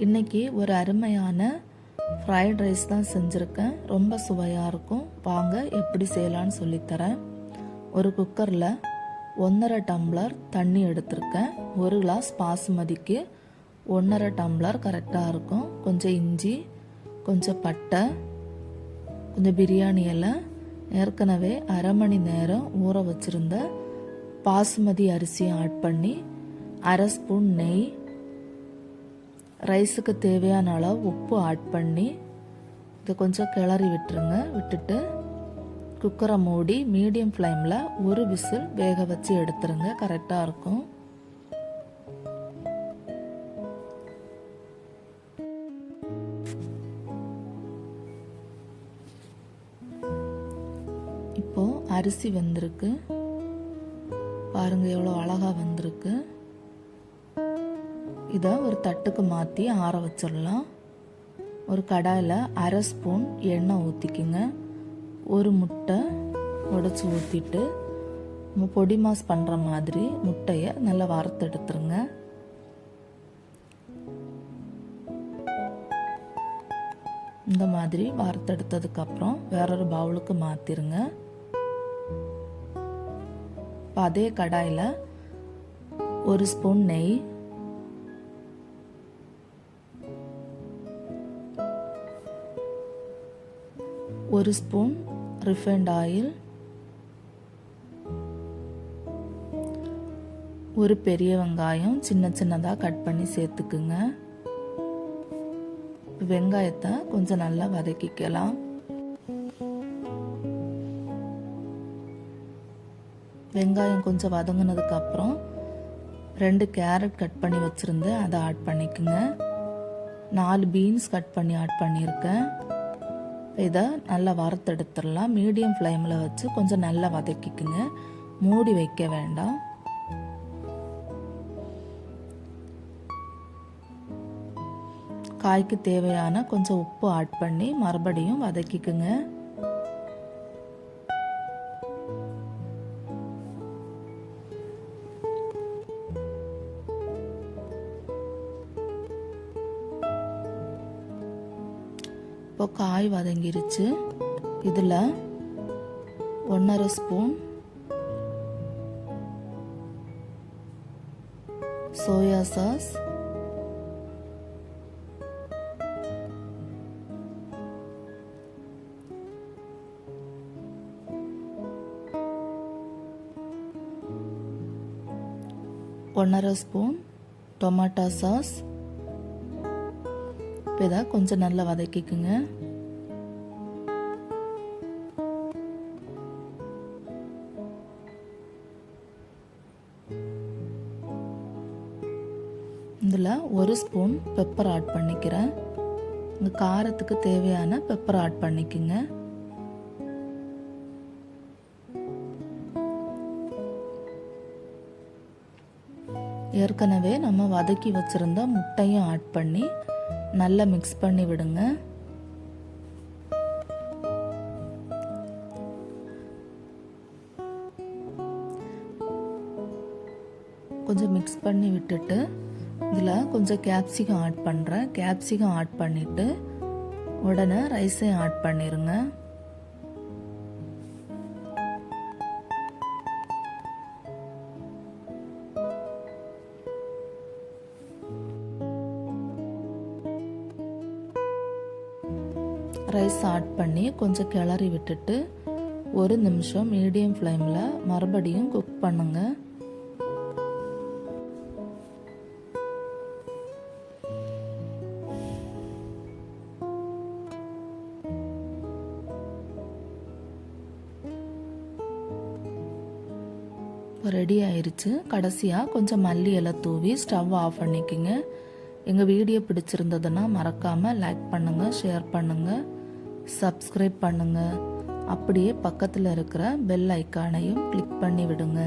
இன்றைக்கி ஒரு அருமையான ஃப்ரைட் ரைஸ் தான் செஞ்சுருக்கேன். ரொம்ப சுவையாக இருக்கும். வாங்க எப்படி செய்யலான்னு சொல்லித்தரேன். ஒரு குக்கரில் 1.5 டம்ளர் தண்ணி எடுத்திருக்கேன். 1 கிளாஸ் பாசுமதிக்கு 1.5 டம்ளர் கரெக்டாக இருக்கும். கொஞ்சம் இஞ்சி, கொஞ்சம் பட்டை, கொஞ்சம் பிரியாணி இலை, ஏற்கனவே அரை மணி நேரம் ஊற வச்சுருந்த பாசுமதி அரிசியை ஆட் பண்ணி 1/2 ஸ்பூன் நெய், ரைஸுக்கு தேவையான அளவு உப்பு ஆட் பண்ணி இதை கொஞ்சம் கிளறி விட்டுருங்க. விட்டுட்டு குக்கரை மூடி மீடியம் ஃப்ளேமில் ஒரு விசில் வேக வச்சு எடுத்துருங்க. கரெக்டாக இருக்கும். இப்போ அரிசி வெந்திருக்கு பாருங்க, எவ்வளோ அழகாக வந்திருக்கு. இதை ஒரு தட்டுக்கு மாற்றி ஆற வச்சிடலாம். ஒரு கடாயில் 1/2 ஸ்பூன் எண்ணெய் ஊற்றிக்குங்க. ஒரு முட்டை உடைச்சி ஊற்றிட்டு பொடி மாஸ் பண்ணுற மாதிரி முட்டையை நல்லா வறுத்து எடுத்துருங்க. இந்த மாதிரி வறுத்தெடுத்ததுக்கப்புறம் வேறொரு பவுலுக்கு மாற்றிருங்க. இப்போ அதே கடாயில் 1 ஸ்பூன் நெய், 1 ஸ்பூன் ரிஃபைண்ட் ஆயில், ஒரு பெரிய வெங்காயம் சின்ன சின்னதாக கட் பண்ணி சேர்த்துக்குங்க. வெங்காயத்தை கொஞ்சம் நல்லா வதக்கிக்கலாம். வெங்காயம் கொஞ்சம் வதங்கினதுக்கு அப்புறம் 2 கேரட் கட் பண்ணி வச்சுருந்தேன், அதை ஆட் பண்ணிக்கோங்க. 4 பீன்ஸ் கட் பண்ணி ஆட் பண்ணியிருக்கேன். இதை நல்லா வறுத்தெடுத்துடலாம். மீடியம் ஃப்ளேமில் வச்சு கொஞ்சம் நல்லா வதக்கிக்குங்க. மூடி வைக்க வேண்டாம். காய்க்கு தேவையான கொஞ்சம் உப்பு ஆட் பண்ணி மறுபடியும் வதக்கிக்குங்க. இப்போ காய் வதங்கிருச்சு. இதில் 1.5 spoon soya sauce, 1.5 spoon tomato sauce. இதை கொஞ்சம் நல்லா வதக்கிக்குங்க. இதில் 1 ஸ்பூன் பெப்பர் ஆட் பண்ணிக்கிறேன். இந்த காரத்துக்கு தேவையான பெப்பர் ஆட் பண்ணிக்கோங்க. ஏற்கனவே நம்ம வதக்கி வச்சிருந்த முட்டையும் ஆட் பண்ணி நல்லா மிக்ஸ் பண்ணி விடுங்க. கொஞ்சம் மிக்ஸ் பண்ணி விட்டுட்டு இதில் கொஞ்சம் கேப்சிகம் ஆட் பண்ணுறேன். கேப்சிகம் ஆட் பண்ணிவிட்டு உடனே ரைஸையும் ஆட் பண்ணிடுங்க. ரைஸ் ஆட் பண்ணி கொஞ்சம் கிளறி விட்டுட்டு 1 நிமிஷம் மீடியம் ஃப்ளேமில் மறுபடியும் குக் பண்ணுங்க. ரெடி ஆயிருச்சு. கடைசியாக கொஞ்சம் மல்லி இலை தூவி ஸ்டவ் ஆஃப் பண்ணிக்கோங்க. எங்கள் வீடியோ பிடிச்சிருந்ததுன்னா மறக்காமல் லைக் பண்ணுங்கள், ஷேர் பண்ணுங்கள், சப்ஸ்கிரைப் பண்ணுங்கள். அப்படியே பக்கத்தில் இருக்கிற பெல் ஐக்கானையும் கிளிக் பண்ணி விடுங்க.